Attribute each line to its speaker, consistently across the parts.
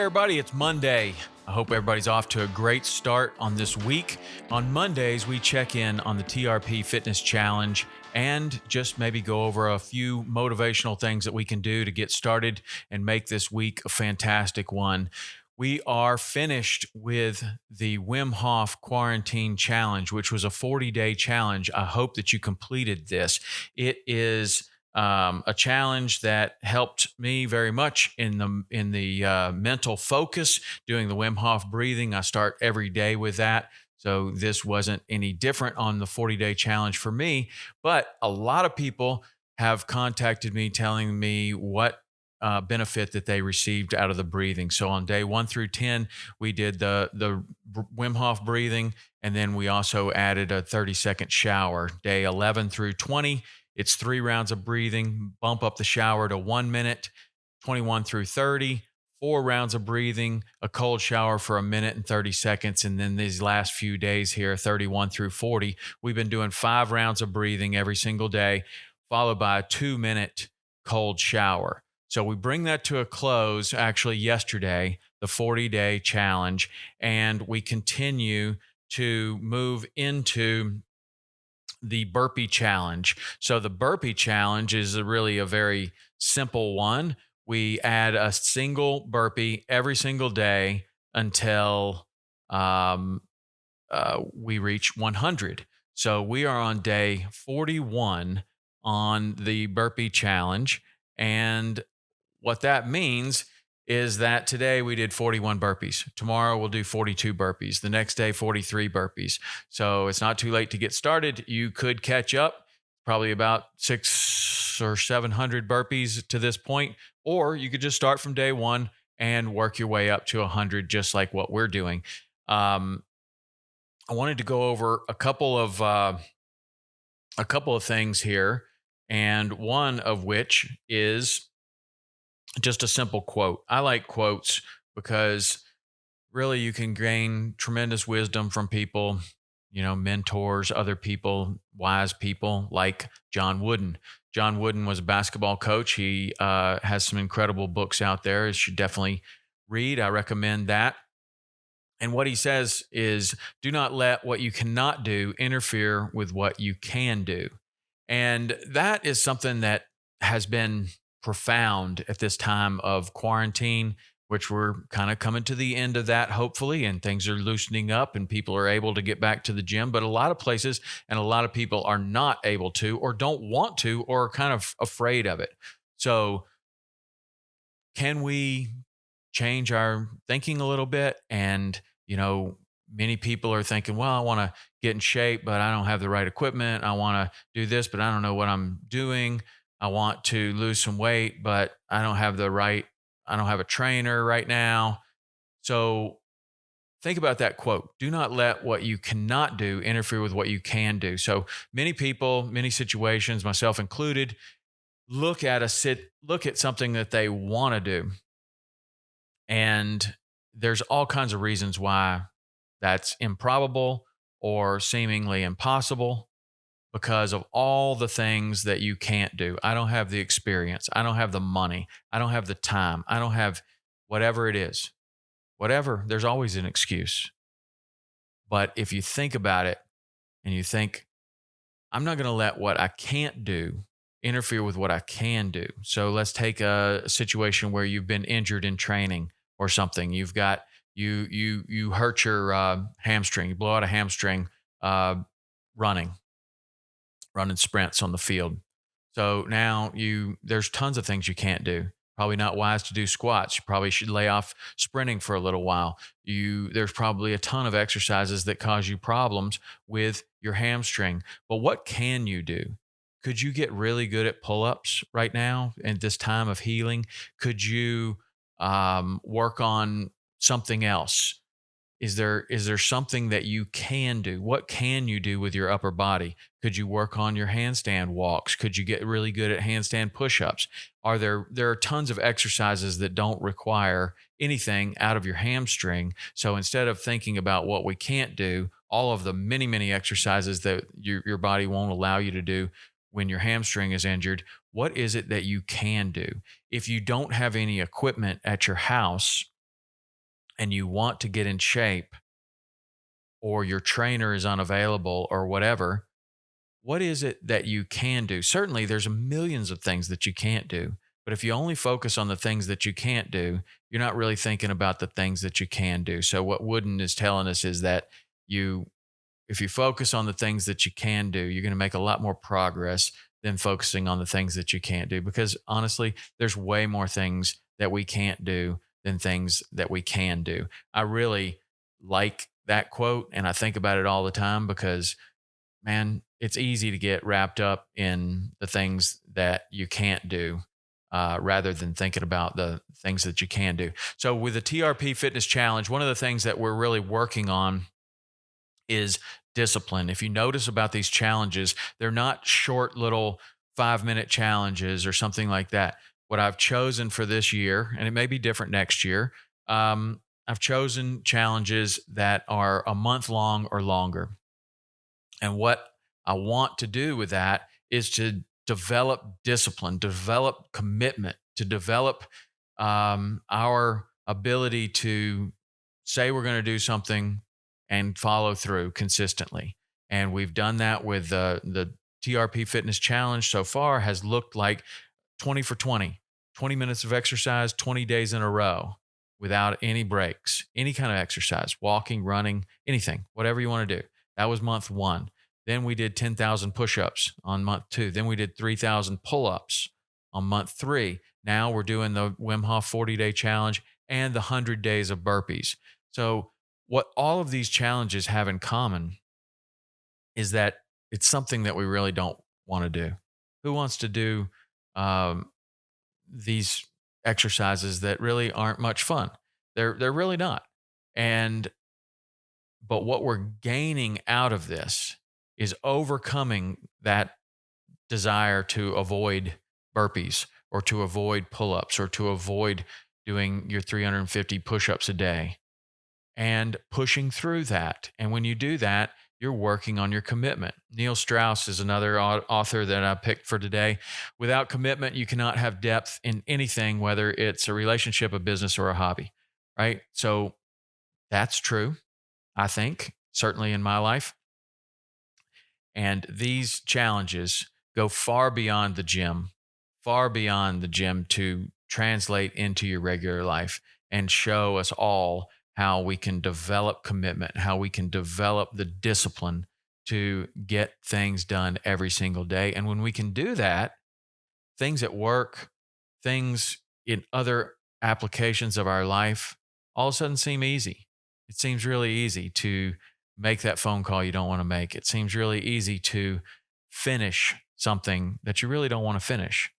Speaker 1: everybody. It's Monday. I hope everybody's off to a great start on this week. On Mondays, we check in on the TRP Fitness Challenge and just maybe go over a few motivational things that we can do to get started and make this week a fantastic one. We are finished with the Wim Hof Quarantine Challenge, which was a 40-day challenge. I hope that you completed this. It is a challenge that helped me very much in the mental focus, doing the Wim Hof breathing. I start every day with that. So this wasn't any different on the 40-day challenge for me, but a lot of people have contacted me telling me what benefit that they received out of the breathing. So on day 1 through 10, we did the Wim Hof breathing, and then we also added a 30-second shower. Day 11 through 20, it's 3 rounds of breathing, bump up the shower to 1 minute. 21 through 30, 4 rounds of breathing, a cold shower for 1 minute and 30 seconds. And then these last few days here, 31 through 40, we've been doing 5 rounds of breathing every single day, followed by a 2-minute cold shower. So we bring that to a close actually yesterday, the 40-day challenge, and we continue to move into the Burpee challenge. So the Burpee challenge is really a very simple one. We add a single burpee every single day until we reach 100. So we are on day 41 on the Burpee challenge. And what that means is that today we did 41 burpees. Tomorrow we'll do 42 burpees. The next day, 43 burpees. So it's not too late to get started. You could catch up, probably about 600 or 700 burpees to this point, or you could just start from day 1 and work your way up to 100, just like what we're doing. I wanted to go over a couple of things here, and one of which is just a simple quote. I like quotes because really you can gain tremendous wisdom from people, mentors, other people, wise people like John Wooden. John Wooden was a basketball coach. He has some incredible books out there. You should definitely read. I recommend that. And what he says is, do not let what you cannot do interfere with what you can do. And that is something that has been profound at this time of quarantine, which we're kind of coming to the end of that, hopefully, and things are loosening up and people are able to get back to the gym. But a lot of places and a lot of people are not able to, or don't want to, or are kind of afraid of it. So can we change our thinking a little bit? And, many people are thinking, well, I want to get in shape, but I don't have the right equipment. I want to do this, but I don't know what I'm doing. I want to lose some weight, but I don't have a trainer right now. So think about that quote. Do not let what you cannot do interfere with what you can do. So many people, many situations, myself included, look at something that they want to do. And there's all kinds of reasons why that's improbable or seemingly impossible, because of all the things that you can't do. I don't have the experience. I don't have the money. I don't have the time. I don't have whatever it is. Whatever, there's always an excuse. But if you think about it and you think, I'm not going to let what I can't do interfere with what I can do. So let's take a situation where you've been injured in training or something. You've got, you hurt your hamstring, you blow out a hamstring running sprints on the field. So now there's tons of things you can't do. Probably not wise to do squats. You probably should lay off sprinting for a little while. There's probably a ton of exercises that cause you problems with your hamstring. But what can you do? Could you get really good at pull-ups right now in this time of healing? Could you work on something else? Is there something that you can do? What can you do with your upper body? Could you work on your handstand walks? Could you get really good at handstand push-ups? There are tons of exercises that don't require anything out of your hamstring. So instead of thinking about what we can't do, all of the many, many exercises that your body won't allow you to do when your hamstring is injured, what is it that you can do? If you don't have any equipment at your house, and you want to get in shape, or your trainer is unavailable or whatever, what is it that you can do? Certainly, there's millions of things that you can't do. But if you only focus on the things that you can't do, you're not really thinking about the things that you can do. So, what Wooden is telling us is that you, if you focus on the things that you can do, you're going to make a lot more progress than focusing on the things that you can't do. Because honestly, there's way more things that we can't do than things that we can do. I really like that quote, and I think about it all the time because, man, it's easy to get wrapped up in the things that you can't do rather than thinking about the things that you can do. So, with the TRP Fitness Challenge, one of the things that we're really working on is discipline. If you notice about these challenges, they're not short little 5-minute challenges or something like that. What I've chosen for this year, and it may be different next year, I've chosen challenges that are a month long or longer. And what I want to do with that is to develop discipline, develop commitment, to develop our ability to say we're going to do something and follow through consistently. And we've done that with the TRP Fitness Challenge so far has looked like 20 for 20, 20 minutes of exercise, 20 days in a row without any breaks, any kind of exercise, walking, running, anything, whatever you want to do. That was month one. Then we did 10,000 push-ups on month two. Then we did 3,000 pull-ups on month three. Now we're doing the Wim Hof 40-day challenge and the 100 days of burpees. So what all of these challenges have in common is that it's something that we really don't want to do. Who wants to do um, these exercises that really aren't much fun? They're really not. And but what we're gaining out of this is overcoming that desire to avoid burpees or to avoid pull-ups or to avoid doing your 350 push-ups a day and pushing through that. And when you do that, you're working on your commitment. Neil Strauss is another author that I picked for today. Without commitment, you cannot have depth in anything, whether it's a relationship, a business, or a hobby, right? So that's true, I think, certainly in my life. And these challenges go far beyond the gym to translate into your regular life and show us all how we can develop commitment, how we can develop the discipline to get things done every single day. And when we can do that, things at work, things in other applications of our life all of a sudden seem easy. It seems really easy to make that phone call you don't want to make. It seems really easy to finish something that you really don't want to finish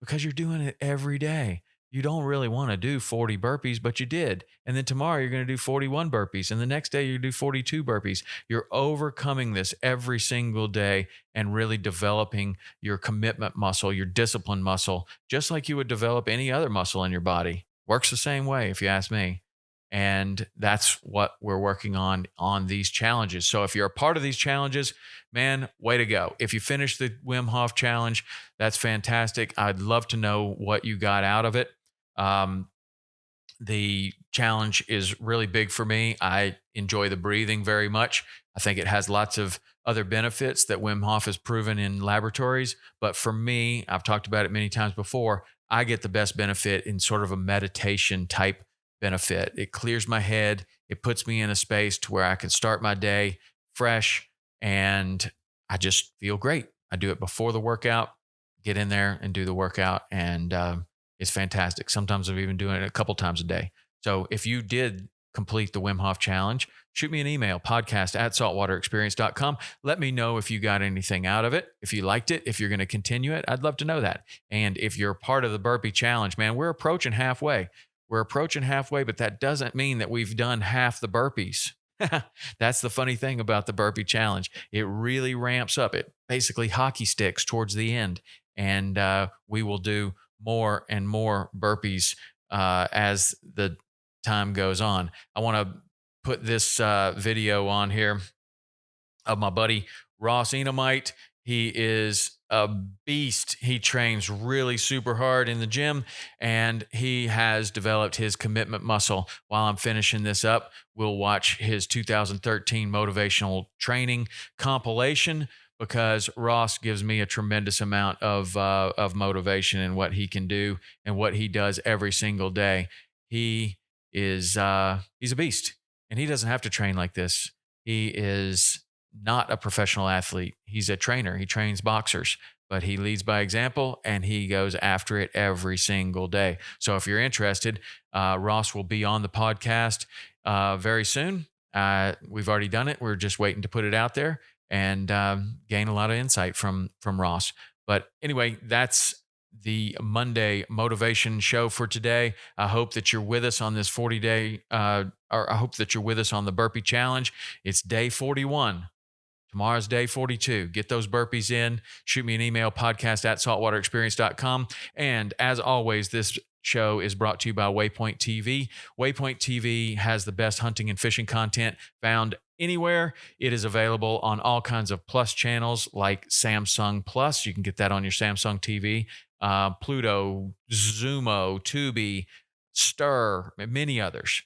Speaker 1: because you're doing it every day. You don't really want to do 40 burpees, but you did. And then tomorrow you're going to do 41 burpees. And the next day you do 42 burpees. You're overcoming this every single day and really developing your commitment muscle, your discipline muscle, just like you would develop any other muscle in your body. Works the same way, if you ask me. And that's what we're working on these challenges. So if you're a part of these challenges, man, way to go. If you finish the Wim Hof challenge, that's fantastic. I'd love to know what you got out of it. Um, the challenge is really big for me. I enjoy the breathing very much. I think it has lots of other benefits that Wim Hof has proven in laboratories. But for me, I've talked about it many times before, I get the best benefit in sort of a meditation type benefit. It clears my head. It puts me in a space to where I can start my day fresh and I just feel great. I do it before the workout, get in there and do the workout, and it's fantastic. Sometimes I'm even doing it a couple times a day. So if you did complete the Wim Hof challenge, shoot me an email, podcast@saltwaterexperience.com. Let me know if you got anything out of it, if you liked it, if you're going to continue it. I'd love to know that. And if you're part of the burpee challenge, man, we're approaching halfway. But that doesn't mean that we've done half the burpees. That's the funny thing about the burpee challenge. It really ramps up. It basically hockey sticks towards the end. And we will do more and more burpees as the time goes on. I want to put this video on here of my buddy Ross Enamite. He is a beast. He trains really super hard in the gym, and he has developed his commitment muscle. While I'm finishing this up, we'll watch his 2013 motivational training compilation, because Ross gives me a tremendous amount of motivation in what he can do and what he does every single day. He is he's a beast, and he doesn't have to train like this. He is not a professional athlete. He's a trainer. He trains boxers, but he leads by example, and he goes after it every single day. So if you're interested, Ross will be on the podcast very soon. We've already done it. We're just waiting to put it out there and gain a lot of insight from Ross. But anyway, that's the Monday motivation show for today. I hope that you're with us on this 40-day, or I hope that you're with us on the burpee challenge. It's day 41. Tomorrow's day 42. Get those burpees in. Shoot me an email, podcast@saltwaterexperience.com. And as always, this show is brought to you by Waypoint TV. Waypoint TV has the best hunting and fishing content found anywhere. It is available on all kinds of Plus channels like Samsung Plus. You can get that on your Samsung TV. Pluto, Zumo, Tubi, Stir, and many others.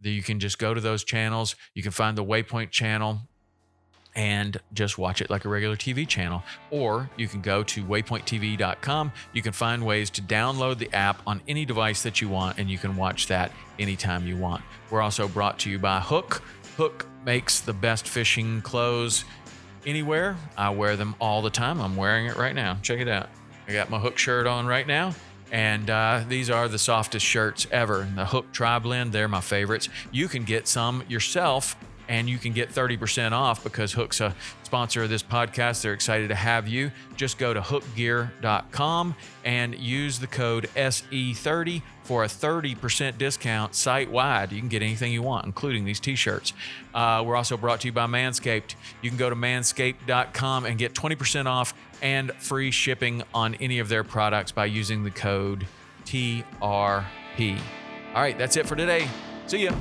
Speaker 1: You can just go to those channels. You can find the Waypoint channel and just watch it like a regular TV channel. Or you can go to waypointtv.com. You can find ways to download the app on any device that you want, and you can watch that anytime you want. We're also brought to you by Hook. Hook makes the best fishing clothes anywhere. I wear them all the time. I'm wearing it right now. Check it out. I got my Hook shirt on right now. And these are the softest shirts ever. The Hook Tri-Blend, they're my favorites. You can get some yourself, and you can get 30% off because Hook's a sponsor of this podcast. They're excited to have you. Just go to hookgear.com and use the code SE30 for a 30% discount site-wide. You can get anything you want, including these t-shirts. We're also brought to you by Manscaped. You can go to manscaped.com and get 20% off and free shipping on any of their products by using the code TRP. All right, that's it for today. See ya.